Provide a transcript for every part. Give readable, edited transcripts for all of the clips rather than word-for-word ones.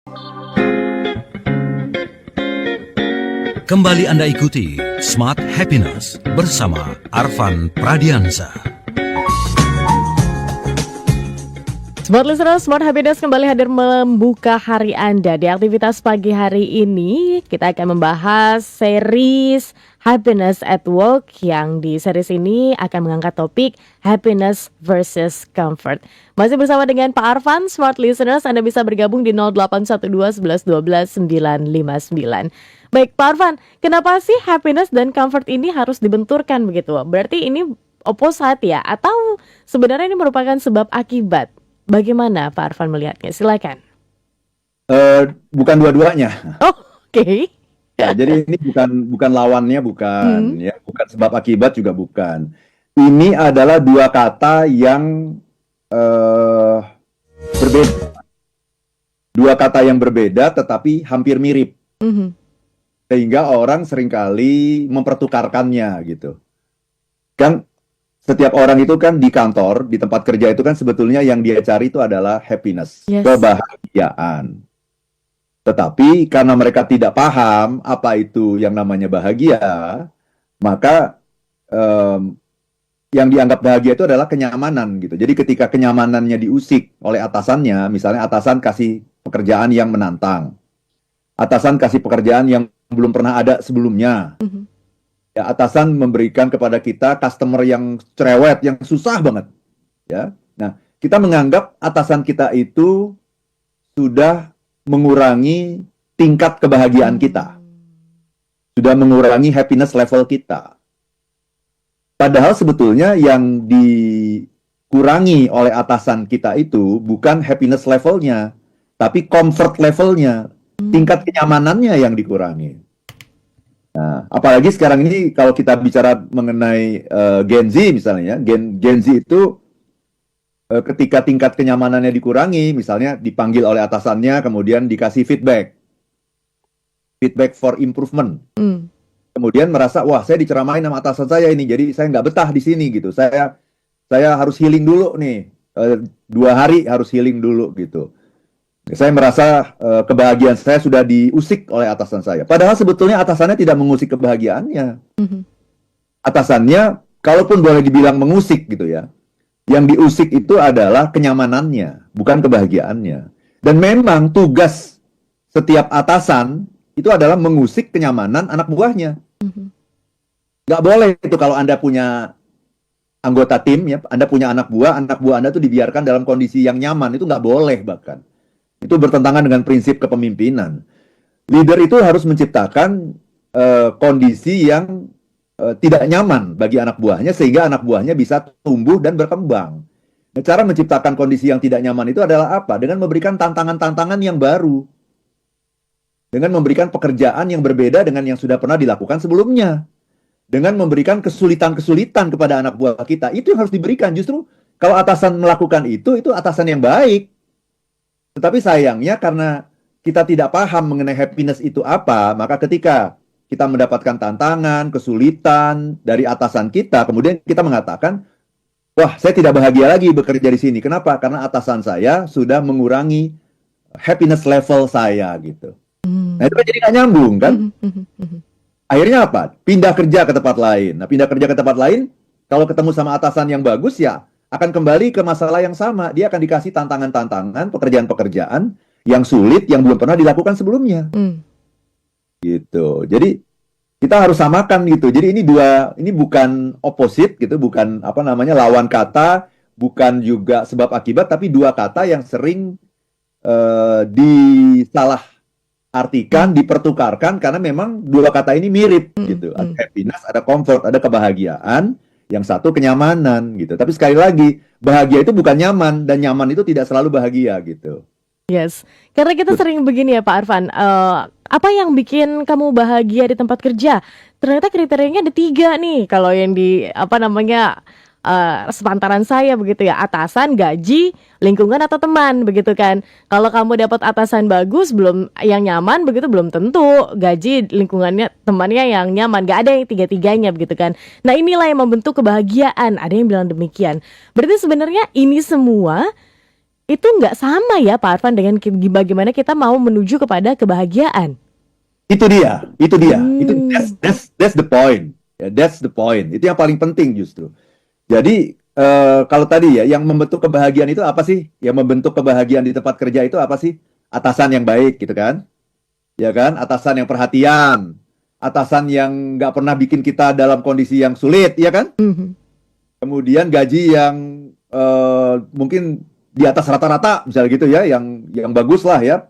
Kembali Anda ikuti Smart Happiness bersama Arfan Pradiansa. Smart Listener, Smart Happiness kembali hadir membuka hari Anda. Di aktivitas pagi hari ini, kita akan membahas series Happiness at Work, yang di series ini akan mengangkat topik Happiness versus Comfort. Masih bersama dengan Pak Arfan. Smart Listeners, Anda bisa bergabung di 0812 11 12 959. Baik Pak Arfan, kenapa sih happiness dan comfort ini harus dibenturkan begitu? Berarti ini opposite ya? Atau sebenarnya ini merupakan sebab akibat? Bagaimana Pak Arfan melihatnya? Silakan. Bukan dua-duanya. Oh, oke. Ya, jadi ini bukan lawannya, bukan ya, bukan sebab akibat juga bukan. Ini adalah dua kata yang berbeda. Dua kata yang berbeda tetapi hampir mirip. Sehingga orang seringkali mempertukarkannya gitu. Kan setiap orang itu kan di kantor, di tempat kerja itu kan sebetulnya yang dia cari itu adalah happiness, kebahagiaan. Tetapi karena mereka tidak paham apa itu yang namanya bahagia, maka yang dianggap bahagia itu adalah kenyamanan gitu. Jadi ketika kenyamanannya diusik oleh atasannya, misalnya atasan kasih pekerjaan yang menantang, atasan kasih pekerjaan yang belum pernah ada sebelumnya. Ya, atasan memberikan kepada kita customer yang cerewet, yang susah banget. Ya, nah kita menganggap atasan kita itu sudah mengurangi tingkat kebahagiaan kita, sudah mengurangi happiness level kita. Padahal sebetulnya yang dikurangi oleh atasan kita itu bukan happiness levelnya, tapi comfort levelnya, tingkat kenyamanannya yang dikurangi. Nah, apalagi sekarang ini kalau kita bicara mengenai Gen Z misalnya, Gen Z itu ketika tingkat kenyamanannya dikurangi, misalnya dipanggil oleh atasannya, kemudian dikasih feedback for improvement, kemudian merasa, wah saya diceramain sama atasan saya ini, jadi saya nggak betah di sini gitu, saya harus healing dulu nih, 2 hari harus healing dulu gitu. Saya merasa kebahagiaan saya sudah diusik oleh atasan saya. Padahal sebetulnya atasannya tidak mengusik kebahagiaannya. Atasannya, kalaupun boleh dibilang mengusik gitu ya, yang diusik itu adalah kenyamanannya, bukan kebahagiaannya. Dan memang tugas setiap atasan itu adalah mengusik kenyamanan anak buahnya. Nggak boleh itu kalau Anda punya anggota tim, ya, Anda punya anak buah Anda tuh dibiarkan dalam kondisi yang nyaman, itu nggak boleh bahkan. Itu bertentangan dengan prinsip kepemimpinan. Leader itu harus menciptakan kondisi yang tidak nyaman bagi anak buahnya, sehingga anak buahnya bisa tumbuh dan berkembang. Nah, cara menciptakan kondisi yang tidak nyaman itu adalah apa? Dengan memberikan tantangan-tantangan yang baru. Dengan memberikan pekerjaan yang berbeda dengan yang sudah pernah dilakukan sebelumnya. Dengan memberikan kesulitan-kesulitan kepada anak buah kita. Itu yang harus diberikan. Justru kalau atasan melakukan itu atasan yang baik. Tetapi sayangnya karena kita tidak paham mengenai happiness itu apa, maka ketika kita mendapatkan tantangan, kesulitan dari atasan kita, kemudian kita mengatakan, wah saya tidak bahagia lagi bekerja di sini. Kenapa? Karena atasan saya sudah mengurangi happiness level saya gitu. Nah itu kan jadi nggak nyambung kan? Akhirnya apa? Pindah kerja ke tempat lain. Nah pindah kerja ke tempat lain, kalau ketemu sama atasan yang bagus ya, akan kembali ke masalah yang sama. Dia akan dikasih tantangan-tantangan, pekerjaan-pekerjaan yang sulit, yang belum pernah dilakukan sebelumnya. Gitu. Jadi kita harus samakan gitu. Jadi ini bukan opposite gitu, bukan lawan kata, bukan juga sebab akibat, tapi dua kata yang sering disalah artikan, dipertukarkan karena memang dua kata ini mirip gitu. Ada happiness, ada comfort, ada kebahagiaan. Yang satu kenyamanan gitu. Tapi sekali lagi, bahagia itu bukan nyaman, dan nyaman itu tidak selalu bahagia gitu. Yes, karena kita sering begini ya Pak Arfan, apa yang bikin kamu bahagia di tempat kerja? Ternyata kriterianya ada 3 nih. Kalau yang di sepantaran saya begitu ya, atasan, gaji, lingkungan atau teman begitu kan. Kalau kamu dapat atasan bagus, belum yang nyaman begitu, belum tentu gaji, lingkungannya, temannya yang nyaman. Gak ada yang 3-tiganya begitu kan. Nah inilah yang membentuk kebahagiaan. Ada yang bilang demikian. Berarti sebenarnya ini semua itu nggak sama ya Pak Arfan dengan bagaimana kita mau menuju kepada kebahagiaan. Itu dia. Itu Hmm. that's the point. Ya, that's the point. Itu yang paling penting justru. Jadi kalau tadi ya, yang membentuk kebahagiaan itu apa sih? Yang membentuk kebahagiaan di tempat kerja itu apa sih? Atasan yang baik, gitu kan? Ya kan? Atasan yang perhatian, atasan yang nggak pernah bikin kita dalam kondisi yang sulit, ya kan? Mhm. Kemudian gaji yang mungkin di atas rata-rata, misalnya gitu ya, yang bagus lah ya,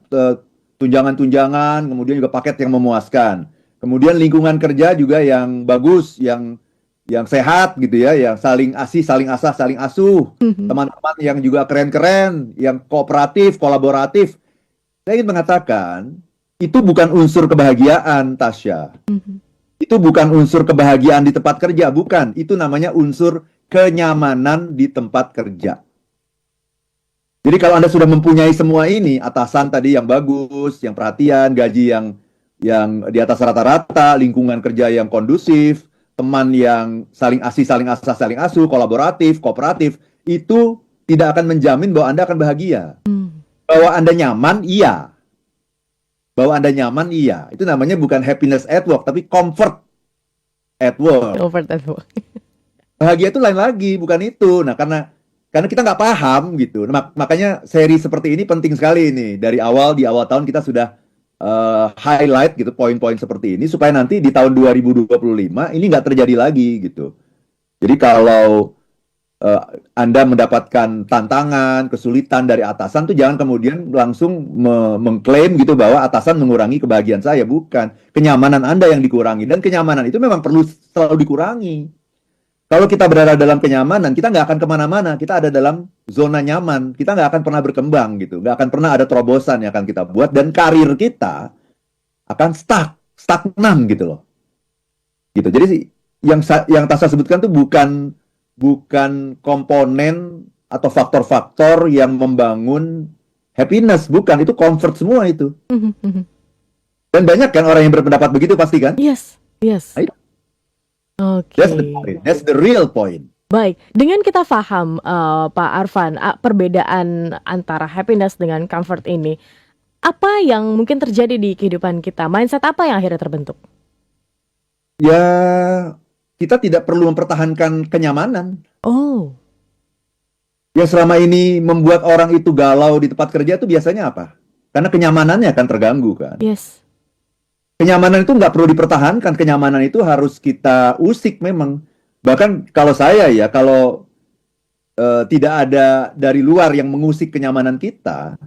tunjangan-tunjangan, kemudian juga paket yang memuaskan. Kemudian lingkungan kerja juga yang bagus, yang sehat gitu ya, yang saling asih, saling asah, saling asuh. Mhm. Teman-teman yang juga keren-keren, yang kooperatif, kolaboratif. Saya ingin mengatakan, itu bukan unsur kebahagiaan, Tasya. Mhm. Itu bukan unsur kebahagiaan di tempat kerja, bukan. Itu namanya unsur kenyamanan di tempat kerja. Jadi kalau Anda sudah mempunyai semua ini, atasan tadi yang bagus, yang perhatian, gaji yang di atas rata-rata, lingkungan kerja yang kondusif, teman yang saling asih, saling asah, saling asuh, kolaboratif, kooperatif, itu tidak akan menjamin bahwa Anda akan bahagia. Hmm. Bahwa Anda nyaman, iya. Bahwa Anda nyaman, iya. Itu namanya bukan happiness at work, tapi comfort at work. Over that work. Bahagia itu lain lagi, bukan itu. Nah, karena kita nggak paham gitu. Makanya seri seperti ini penting sekali ini. Di awal tahun kita sudah highlight gitu poin-poin seperti ini supaya nanti di tahun 2025 ini nggak terjadi lagi gitu. Jadi kalau Anda mendapatkan tantangan, kesulitan dari atasan tuh jangan kemudian langsung mengklaim gitu bahwa atasan mengurangi kebahagiaan saya. Bukan. Kenyamanan Anda yang dikurangi. Dan kenyamanan itu memang perlu selalu dikurangi. Kalau kita berada dalam kenyamanan, kita nggak akan kemana-mana. Kita ada dalam zona nyaman. Kita nggak akan pernah berkembang gitu. Nggak akan pernah ada terobosan yang akan kita buat. Dan karir kita akan stagnan gitu loh. Gitu. Jadi yang Tasya sebutkan tuh bukan komponen atau faktor-faktor yang membangun happiness. Bukan. Itu comfort semua itu. Mhm. Mhm. Dan banyak kan orang yang berpendapat begitu pasti kan? Yes, yes. Nah, itu. Oke. That's the point. That's the real point. Baik, dengan kita paham Pak Arfan perbedaan antara happiness dengan comfort ini, apa yang mungkin terjadi di kehidupan kita? Mindset apa yang akhirnya terbentuk? Ya, kita tidak perlu mempertahankan kenyamanan. Oh, Yang selama ini membuat orang itu galau di tempat kerja itu biasanya apa? Karena kenyamanannya akan terganggu kan. yes. Kenyamanan itu nggak perlu dipertahankan. Kenyamanan itu harus kita usik memang. Bahkan kalau saya ya, kalau tidak ada dari luar yang mengusik kenyamanan kita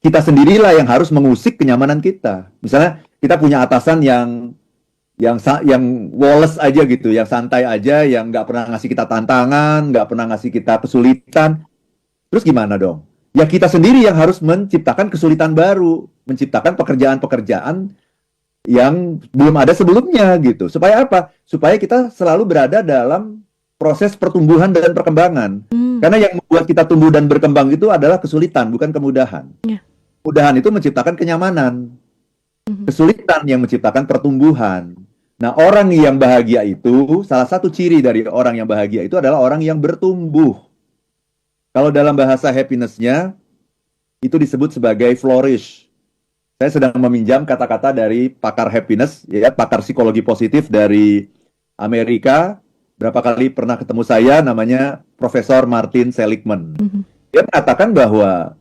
sendirilah yang harus mengusik kenyamanan kita. Misalnya kita punya atasan yang woles aja gitu, yang santai aja, yang nggak pernah ngasih kita tantangan, nggak pernah ngasih kita kesulitan. Terus gimana dong? Ya kita sendiri yang harus menciptakan kesulitan baru, menciptakan pekerjaan-pekerjaan yang belum ada sebelumnya gitu. Supaya apa? Supaya kita selalu berada dalam proses pertumbuhan dan perkembangan. Hmm. Karena yang membuat kita tumbuh dan berkembang itu adalah kesulitan, bukan kemudahan. Ya. Kemudahan itu menciptakan kenyamanan. Kesulitan yang menciptakan pertumbuhan. Nah, orang yang bahagia itu, salah satu ciri dari orang yang bahagia itu adalah orang yang bertumbuh. Kalau dalam bahasa happiness-nya, itu disebut sebagai flourish. Saya sedang meminjam kata-kata dari pakar happiness, ya, pakar psikologi positif dari Amerika. Berapa kali pernah ketemu saya, namanya Profesor Martin Seligman. Dia mengatakan bahwa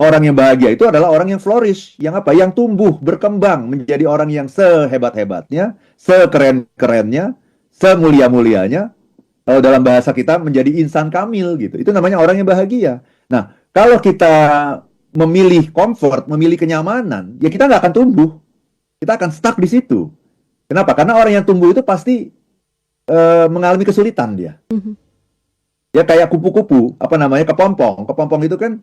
orang yang bahagia itu adalah orang yang flourish, yang apa? Yang tumbuh, berkembang menjadi orang yang sehebat-hebatnya, sekeren-kerennya, semulia-mulianya. Kalau dalam bahasa kita menjadi insan kamil gitu. Itu namanya orang yang bahagia. Nah, kalau kita memilih comfort, memilih kenyamanan, ya kita nggak akan tumbuh. Kita akan stuck di situ. Kenapa? Karena orang yang tumbuh itu pasti mengalami kesulitan dia. Ya kayak kupu-kupu, apa namanya, kepompong. Kepompong itu kan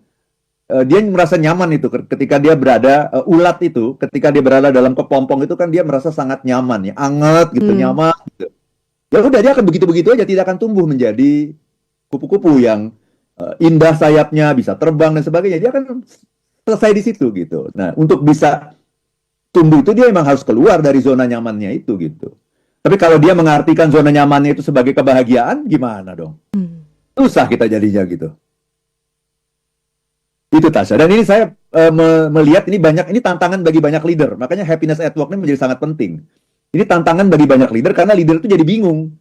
dia merasa nyaman itu ketika dia berada, ulat itu ketika dia berada dalam kepompong itu kan dia merasa sangat nyaman, ya, anget gitu, nyaman gitu. Ya udah dia akan begitu-begitu aja, tidak akan tumbuh menjadi kupu-kupu yang indah sayapnya, bisa terbang dan sebagainya. Dia akan selesai di situ gitu. Nah, untuk bisa tumbuh itu dia memang harus keluar dari zona nyamannya itu gitu. Tapi kalau dia mengartikan zona nyamannya itu sebagai kebahagiaan, gimana dong? Susah kita jadinya gitu. Itu Tasya. Dan ini saya melihat ini tantangan bagi banyak leader. Makanya happiness at work ini menjadi sangat penting. Ini tantangan bagi banyak leader karena leader itu jadi bingung.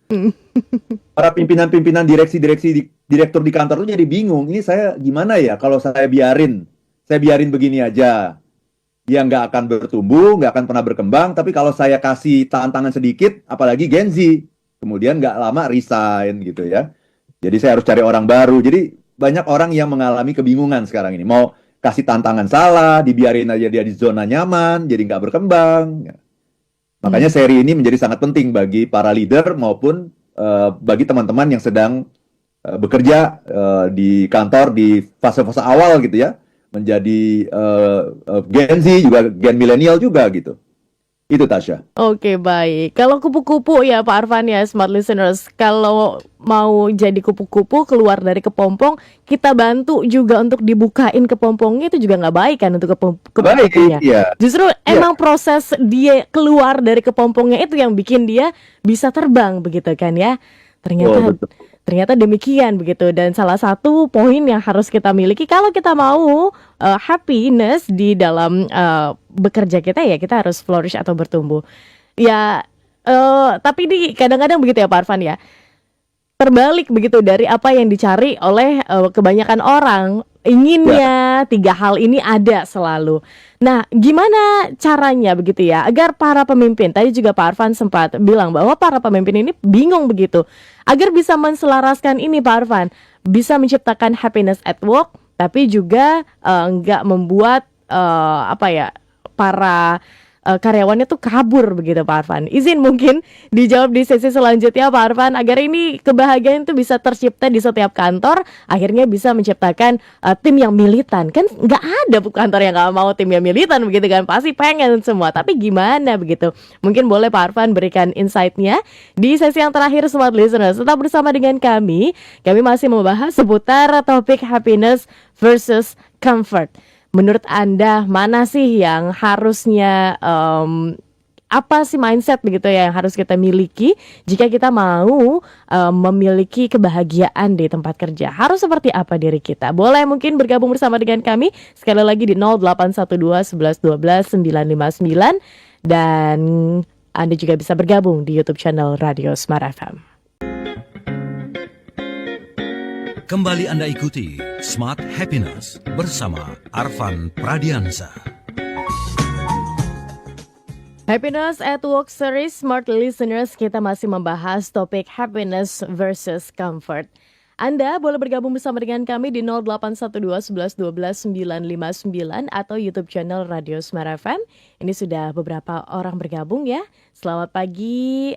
Para pimpinan-pimpinan direktur di kantor itu jadi bingung. Ini saya gimana ya kalau saya biarin begini aja. Dia nggak akan bertumbuh, nggak akan pernah berkembang. Tapi kalau saya kasih tantangan sedikit, apalagi Gen Z, kemudian nggak lama resign gitu ya. Jadi saya harus cari orang baru. Jadi banyak orang yang mengalami kebingungan sekarang ini. Mau kasih tantangan salah, dibiarin aja dia di zona nyaman, jadi nggak berkembang. Makanya seri ini menjadi sangat penting bagi para leader maupun bagi teman-teman yang sedang bekerja di kantor di fase-fase awal gitu ya. Menjadi Gen Z juga, Gen milenial juga gitu. Itu Tasya. Oke, baik. Kalau kupu-kupu ya Pak Arfan ya, smart listeners. Kalau mau jadi kupu-kupu keluar dari kepompong, kita bantu juga untuk dibukain kepompongnya, itu juga nggak baik kan untuk kupu-kupunya. Iya. Justru emang proses dia keluar dari kepompongnya itu yang bikin dia bisa terbang begitu kan ya. Ternyata demikian begitu, dan salah satu poin yang harus kita miliki kalau kita mau happiness di dalam bekerja kita, ya kita harus flourish atau bertumbuh. Ya, tapi ini kadang-kadang begitu ya Pak Arfan ya. Terbalik begitu dari apa yang dicari oleh kebanyakan orang. Inginnya tiga hal ini ada selalu. Nah, gimana caranya begitu ya agar para pemimpin, tadi juga Pak Arfan sempat bilang bahwa para pemimpin ini bingung begitu, agar bisa menselaraskan ini Pak Arfan, bisa menciptakan happiness at work, tapi juga nggak membuat para karyawannya tuh kabur begitu Pak Arfan. Izin mungkin dijawab di sesi selanjutnya Pak Arfan, agar ini kebahagiaan itu bisa tercipta di setiap kantor, akhirnya bisa menciptakan tim yang militan. Kan nggak ada kantor yang nggak mau tim yang militan begitu kan, pasti pengen semua, tapi gimana begitu. Mungkin boleh Pak Arfan berikan insight-nya di sesi yang terakhir Smart Listeners. Tetap bersama dengan kami masih membahas seputar topik happiness versus comfort. Menurut Anda, mana sih yang harusnya, apa sih mindset begitu ya yang harus kita miliki jika kita mau memiliki kebahagiaan di tempat kerja? Harus seperti apa diri kita? Boleh mungkin bergabung bersama dengan kami sekali lagi di 0812 11 12 959, dan Anda juga bisa bergabung di YouTube channel Radio Smart FM. Kembali Anda ikuti Smart Happiness bersama Arfan Pradiansa. Happiness at Work Series Smart Listeners, kita masih membahas topik happiness versus comfort. Anda boleh bergabung bersama dengan kami di 0812 11 12 959 atau YouTube channel Radio Smart FM. Ini sudah beberapa orang bergabung ya. Selamat pagi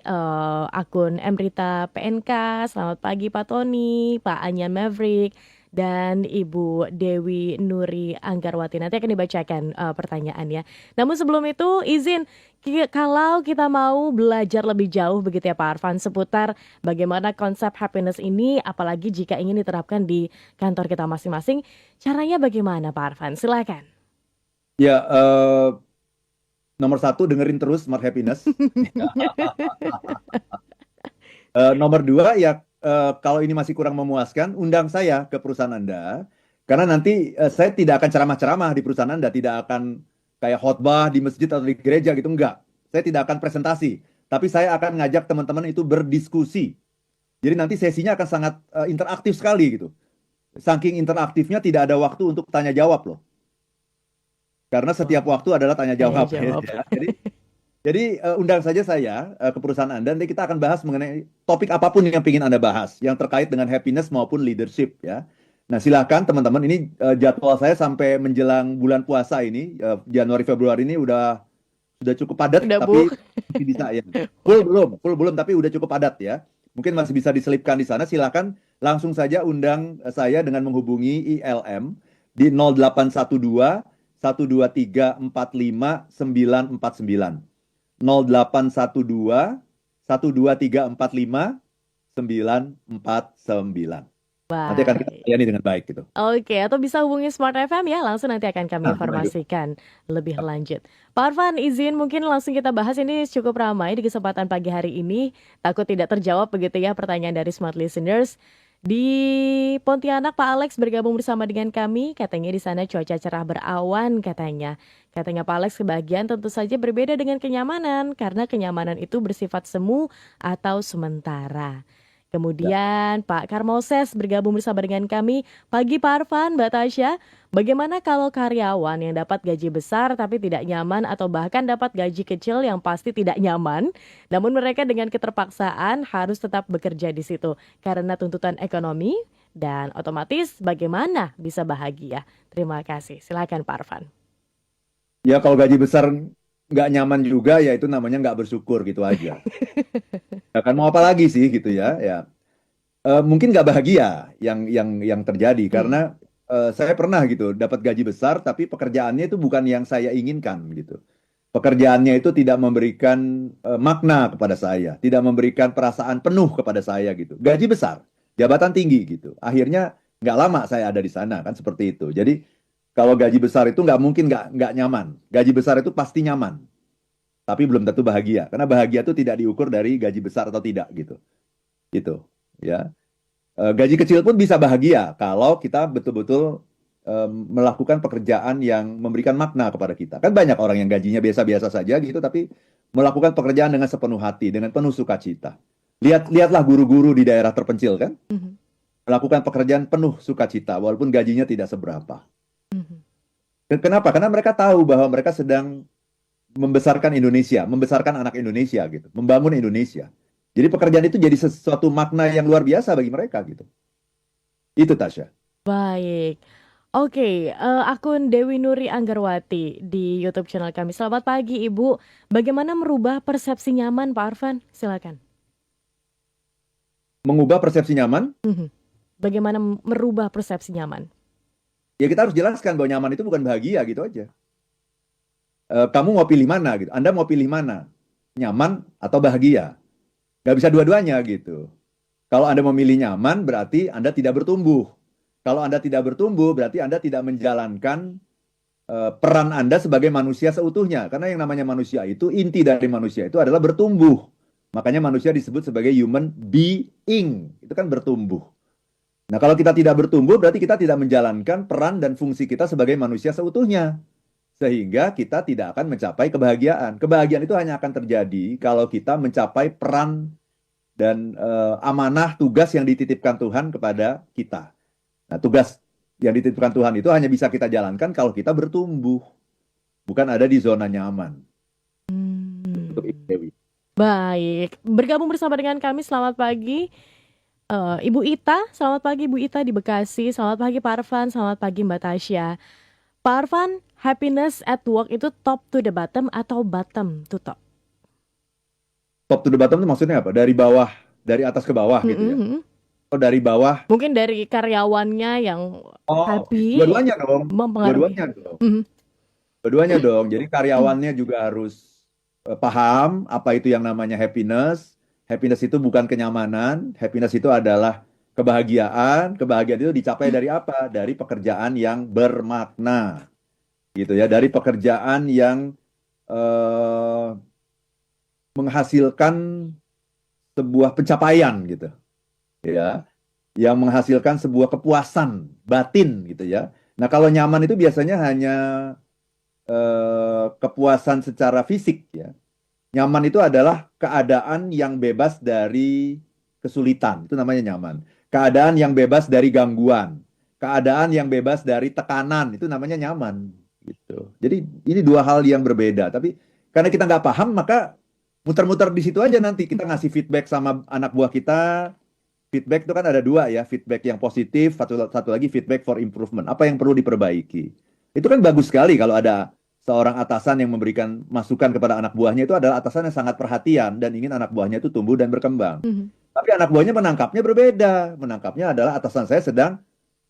akun Emrita PNK, selamat pagi Pak Tony, Pak Anyan Maverick, dan Ibu Dewi Nuri Anggarwati. Nanti akan dibacakan pertanyaannya. Namun sebelum itu izin, kalau kita mau belajar lebih jauh begitu ya Pak Arfan seputar bagaimana konsep happiness ini, apalagi jika ingin diterapkan di kantor kita masing-masing, caranya bagaimana Pak Arfan? Silakan. Ya, nomor satu dengerin terus Smart Happiness. Nomor dua ya, kalau ini masih kurang memuaskan, undang saya ke perusahaan Anda, karena nanti saya tidak akan ceramah-ceramah di perusahaan Anda, tidak akan kayak khotbah di masjid atau di gereja gitu, enggak. Saya tidak akan presentasi, tapi saya akan ngajak teman-teman itu berdiskusi. Jadi nanti sesinya akan sangat interaktif sekali gitu. Saking interaktifnya tidak ada waktu untuk tanya jawab loh. Karena setiap waktu adalah tanya jawab. Ya. Jadi undang saja saya ke perusahaan Anda, nanti kita akan bahas mengenai topik apapun yang ingin Anda bahas, yang terkait dengan happiness maupun leadership ya. Nah silakan teman-teman, ini jadwal saya sampai menjelang bulan puasa ini, Januari Februari ini sudah cukup padat, tapi masih bisa ya. Full belum, tapi udah cukup padat ya. Mungkin masih bisa diselipkan di sana, silakan langsung saja undang saya dengan menghubungi ILM di 0812 123 45 949. 0812 123 45 949. Nanti akan kita layani dengan baik gitu. Oke, atau bisa hubungi Smart FM ya, langsung nanti akan kami informasikan lebih lanjut. Pak Arfan, izin mungkin langsung kita bahas, ini cukup ramai di kesempatan pagi hari ini. Takut tidak terjawab begitu ya pertanyaan dari Smart Listeners. Di Pontianak, Pak Alex bergabung bersama dengan kami. Katanya di sana cuaca cerah berawan katanya. Katanya Pak Alex, kebahagiaan tentu saja berbeda dengan kenyamanan karena kenyamanan itu bersifat semu atau sementara. Ya. Kemudian Pak Karmoses bergabung bersama dengan kami. Pagi Pak Arfan, Mbak Tasya. Bagaimana kalau karyawan yang dapat gaji besar tapi tidak nyaman atau bahkan dapat gaji kecil yang pasti tidak nyaman, namun mereka dengan keterpaksaan harus tetap bekerja di situ karena tuntutan ekonomi dan otomatis bagaimana bisa bahagia? Terima kasih. Silakan Pak Arfan. Ya kalau gaji besar nggak nyaman juga, ya itu namanya nggak bersyukur gitu aja. Ya kan mau apa lagi sih gitu ya? Ya mungkin nggak bahagia yang terjadi Hmm. karena saya pernah gitu dapat gaji besar tapi pekerjaannya itu bukan yang saya inginkan gitu. Pekerjaannya itu tidak memberikan makna kepada saya, tidak memberikan perasaan penuh kepada saya gitu. Gaji besar, jabatan tinggi gitu. Akhirnya nggak lama saya ada di sana kan seperti itu. Jadi kalau gaji besar itu nggak mungkin nggak nyaman. Gaji besar itu pasti nyaman, tapi belum tentu bahagia. Karena bahagia itu tidak diukur dari gaji besar atau tidak gitu. Gitu ya. Gaji kecil pun bisa bahagia kalau kita betul-betul melakukan pekerjaan yang memberikan makna kepada kita. Kan banyak orang yang gajinya biasa-biasa saja gitu, tapi melakukan pekerjaan dengan sepenuh hati, dengan penuh sukacita. Lihatlah guru-guru di daerah terpencil kan, Mhm. melakukan pekerjaan penuh sukacita, walaupun gajinya tidak seberapa. Mhm. Kenapa? Karena mereka tahu bahwa mereka sedang membesarkan Indonesia, membesarkan anak Indonesia gitu, membangun Indonesia. Jadi pekerjaan itu jadi sesuatu makna yang luar biasa bagi mereka gitu. Itu Tasya. Baik. Oke, akun Dewi Nuri Anggarwati di YouTube channel kami. Selamat pagi Ibu. Bagaimana merubah persepsi nyaman Pak Arfan? Silakan. Mengubah persepsi nyaman, Mhm. Bagaimana merubah persepsi nyaman? ya kita harus jelaskan bahwa nyaman itu bukan bahagia gitu aja. Kamu mau pilih mana gitu? Anda mau pilih mana? Nyaman atau bahagia? Gak bisa dua-duanya gitu. Kalau Anda memilih nyaman, berarti Anda tidak bertumbuh. Kalau Anda tidak bertumbuh, berarti Anda tidak menjalankan peran Anda sebagai manusia seutuhnya. Karena yang namanya manusia itu, inti dari manusia itu adalah bertumbuh. Makanya manusia disebut sebagai human being. Itu kan bertumbuh. Nah, kalau kita tidak bertumbuh, berarti kita tidak menjalankan peran dan fungsi kita sebagai manusia seutuhnya. Sehingga kita tidak akan mencapai kebahagiaan. Kebahagiaan itu hanya akan terjadi kalau kita mencapai peran dan amanah tugas yang dititipkan Tuhan kepada kita. Nah, tugas yang dititipkan Tuhan itu hanya bisa kita jalankan kalau kita bertumbuh, bukan ada di zona nyaman. Untuk Ibu Hmm. Dewi. Baik, bergabung bersama dengan kami. Selamat pagi, Ibu Ita. Selamat pagi Ibu Ita di Bekasi. Selamat pagi Pak Arfan. Selamat pagi Mbak Tasya. Pak Arfan, happiness at work itu top to the bottom atau bottom to top? Top to the bottom itu maksudnya apa? Dari bawah, dari atas ke bawah gitu ya? Mhm. Atau dari bawah? Mungkin dari karyawannya yang Oh, oke. happy Dua-duanya dong. mempengaruhi. Dua-duanya dong. Mhm. Dua-duanya dong. Jadi karyawannya juga harus paham apa itu yang namanya happiness. Happiness itu bukan kenyamanan. Happiness itu adalah kebahagiaan. Kebahagiaan itu dicapai dari apa? Dari pekerjaan yang bermakna. Gitu ya. Dari pekerjaan yang eh, menghasilkan sebuah pencapaian gitu. Ya. Yang menghasilkan sebuah kepuasan batin gitu ya. Nah, kalau nyaman itu biasanya hanya kepuasan secara fisik ya. Nyaman itu adalah keadaan yang bebas dari kesulitan, itu namanya nyaman. Keadaan yang bebas dari gangguan, keadaan yang bebas dari tekanan, itu namanya nyaman gitu. Jadi ini dua hal yang berbeda. Tapi karena kita nggak paham, maka muter-muter di situ aja nanti kita ngasih feedback sama anak buah kita. Feedback itu kan ada dua ya, feedback yang positif, satu lagi feedback for improvement. Apa yang perlu diperbaiki? Itu kan bagus sekali kalau ada seorang atasan yang memberikan masukan kepada anak buahnya, itu adalah atasan yang sangat perhatian dan ingin anak buahnya itu tumbuh dan berkembang. Mhm. Tapi anak buahnya menangkapnya berbeda. Menangkapnya adalah atasan saya sedang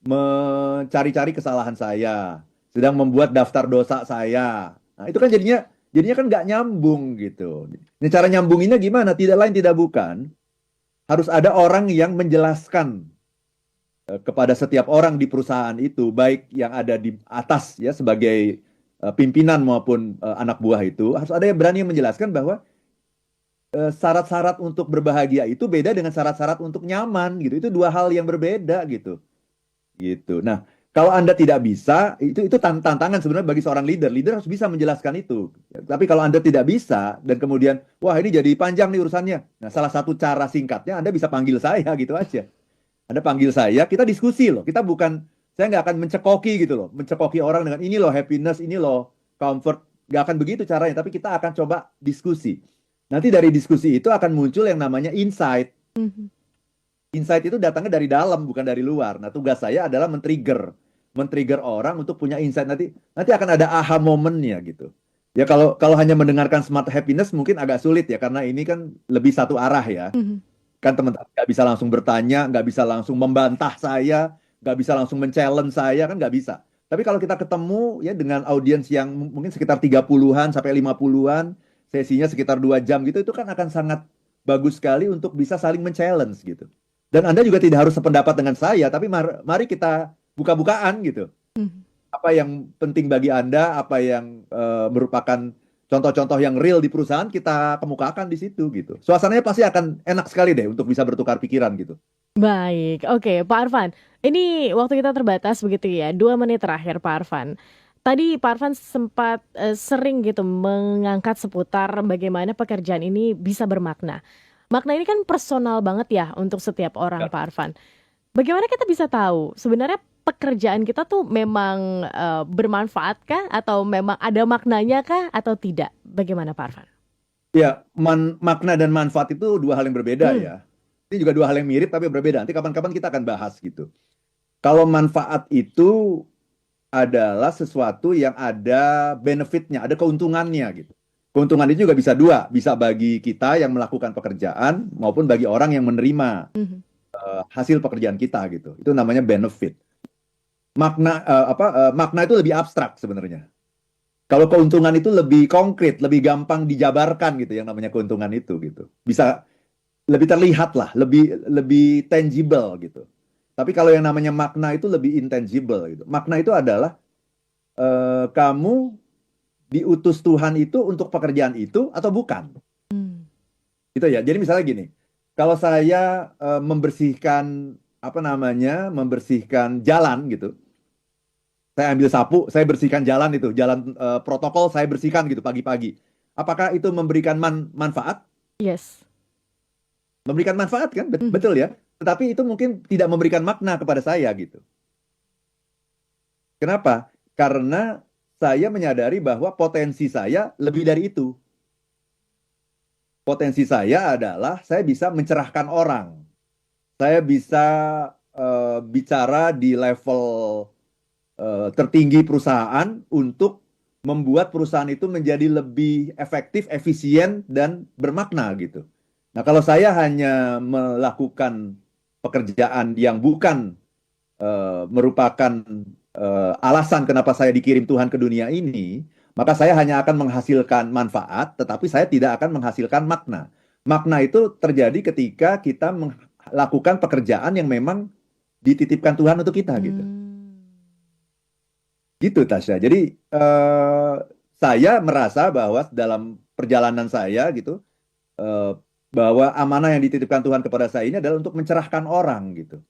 mencari-cari kesalahan saya, sedang membuat daftar dosa saya. Nah, itu kan jadinya kan nggak nyambung gitu. Ini cara nyambunginnya gimana? Tidak lain tidak bukan harus ada orang yang menjelaskan kepada setiap orang di perusahaan itu, baik yang ada di atas ya sebagai pimpinan maupun anak buah itu, harus ada yang berani menjelaskan bahwa syarat-syarat untuk berbahagia itu beda dengan syarat-syarat untuk nyaman gitu. Itu dua hal yang berbeda gitu. Gitu. Nah, kalau Anda tidak bisa, itu tantangan sebenarnya bagi seorang leader. Leader harus bisa menjelaskan itu. Tapi kalau Anda tidak bisa dan kemudian, wah ini jadi panjang nih urusannya. Nah, salah satu cara singkatnya Anda bisa panggil saya gitu aja. Anda panggil saya, kita diskusi loh. Saya nggak akan mencekoki gitu loh. Mencekoki orang dengan ini loh happiness, ini loh comfort. Nggak akan begitu caranya, tapi kita akan coba diskusi. Nanti dari diskusi itu akan muncul yang namanya insight. Mhm. Insight itu datangnya dari dalam, bukan dari luar. Nah, tugas saya adalah men-trigger orang untuk punya insight. Nanti akan ada aha momennya gitu. Ya kalau hanya mendengarkan smart happiness mungkin agak sulit ya, karena ini kan lebih satu arah ya. Mhm. Kan teman-teman nggak bisa langsung bertanya, nggak bisa langsung membantah saya, nggak bisa langsung men-challenge saya, kan nggak bisa. Tapi kalau kita ketemu ya dengan audiens yang mungkin sekitar 30-an sampai 50-an, sesinya sekitar 2 jam gitu, itu kan akan sangat bagus sekali untuk bisa saling men-challenge gitu. Dan Anda juga tidak harus sependapat dengan saya, tapi mari kita buka-bukaan gitu. Mhm. Apa yang penting bagi Anda, apa yang merupakan contoh-contoh yang real di perusahaan, kita kemukakan di situ gitu. Suasananya pasti akan enak sekali deh untuk bisa bertukar pikiran gitu. Baik, oke Pak Arfan. Ini waktu kita terbatas begitu ya, 2 menit terakhir Pak Arfan. Tadi Pak Arfan sempat sering gitu mengangkat seputar bagaimana pekerjaan ini bisa bermakna. Makna ini kan personal banget ya untuk setiap orang Ya. Pak Arfan. Bagaimana kita bisa tahu sebenarnya pekerjaan kita tuh memang bermanfaat kah atau memang ada maknanya kah atau tidak? Bagaimana Pak Arfan? Ya, makna dan manfaat itu dua hal yang berbeda Hmm. ya. Ini juga dua hal yang mirip tapi berbeda. Nanti kapan-kapan kita akan bahas gitu. Kalau manfaat itu adalah sesuatu yang ada benefitnya, ada keuntungannya gitu. Keuntungan itu juga bisa dua, bisa bagi kita yang melakukan pekerjaan maupun bagi orang yang menerima Mhm. hasil pekerjaan kita gitu. Itu namanya benefit. Makna itu lebih abstrak sebenarnya. Kalau keuntungan itu lebih konkret, lebih gampang dijabarkan gitu yang namanya keuntungan itu gitu. Bisa lebih terlihat lah, lebih tangible gitu. Tapi kalau yang namanya makna itu lebih intangible gitu. Makna itu adalah kamu diutus Tuhan itu untuk pekerjaan itu atau bukan. Hmm. Gitu ya. Jadi misalnya gini, kalau saya membersihkan membersihkan jalan gitu. Saya ambil sapu, saya bersihkan jalan itu, jalan protokol saya bersihkan gitu pagi-pagi. Apakah itu memberikan manfaat? Yes. Memberikan manfaat kan? Mhm. Betul ya. Tetapi itu mungkin tidak memberikan makna kepada saya gitu. Kenapa? Karena saya menyadari bahwa potensi saya lebih dari itu. Potensi saya adalah saya bisa mencerahkan orang. Saya bisa bicara di level tertinggi perusahaan untuk membuat perusahaan itu menjadi lebih efektif, efisien, dan bermakna gitu. Nah, kalau saya hanya melakukan pekerjaan yang bukan merupakan alasan kenapa saya dikirim Tuhan ke dunia ini, maka saya hanya akan menghasilkan manfaat, tetapi saya tidak akan menghasilkan makna. Makna itu terjadi ketika kita melakukan pekerjaan yang memang dititipkan Tuhan untuk kita gitu. Hmm. Gitu Tasya. Jadi saya merasa bahwa dalam perjalanan saya gitu bahwa amanah yang dititipkan Tuhan kepada saya ini adalah untuk mencerahkan orang gitu.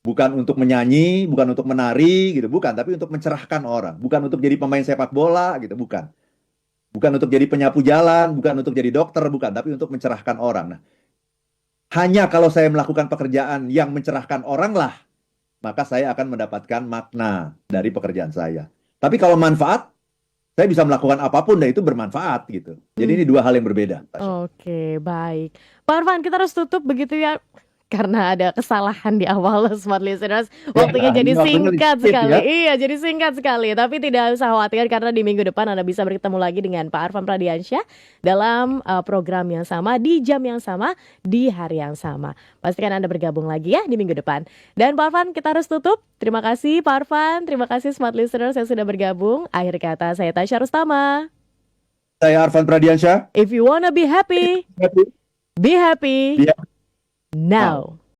Bukan untuk menyanyi, bukan untuk menari gitu, bukan, tapi untuk mencerahkan orang. Bukan untuk jadi pemain sepak bola gitu, bukan. Bukan untuk jadi penyapu jalan, bukan untuk jadi dokter, bukan, tapi untuk mencerahkan orang. Nah, hanya kalau saya melakukan pekerjaan yang mencerahkan orang lah, maka saya akan mendapatkan makna dari pekerjaan saya. Tapi kalau manfaat, saya bisa melakukan apapun dan itu bermanfaat gitu. Jadi ini dua hal yang berbeda. Oke, baik. Pak Arfan, kita harus tutup begitu ya. Karena ada kesalahan di awal Smart Listeners. Waktunya jadi Waktunya singkat dikit sekali. ya. Iya, jadi singkat sekali. Tapi tidak usah khawatir karena di minggu depan Anda bisa bertemu lagi dengan Pak Arfan Pradiansyah dalam program yang sama, di jam yang sama, di hari yang sama. Pastikan Anda bergabung lagi ya di minggu depan. Dan Pak Arfan, kita harus tutup. Terima kasih Pak Arfan, terima kasih Smart Listeners yang sudah bergabung. Akhir kata saya Tasya Rustama. Saya Arfan Pradiansyah. If you wanna be happy, be happy Be happy now.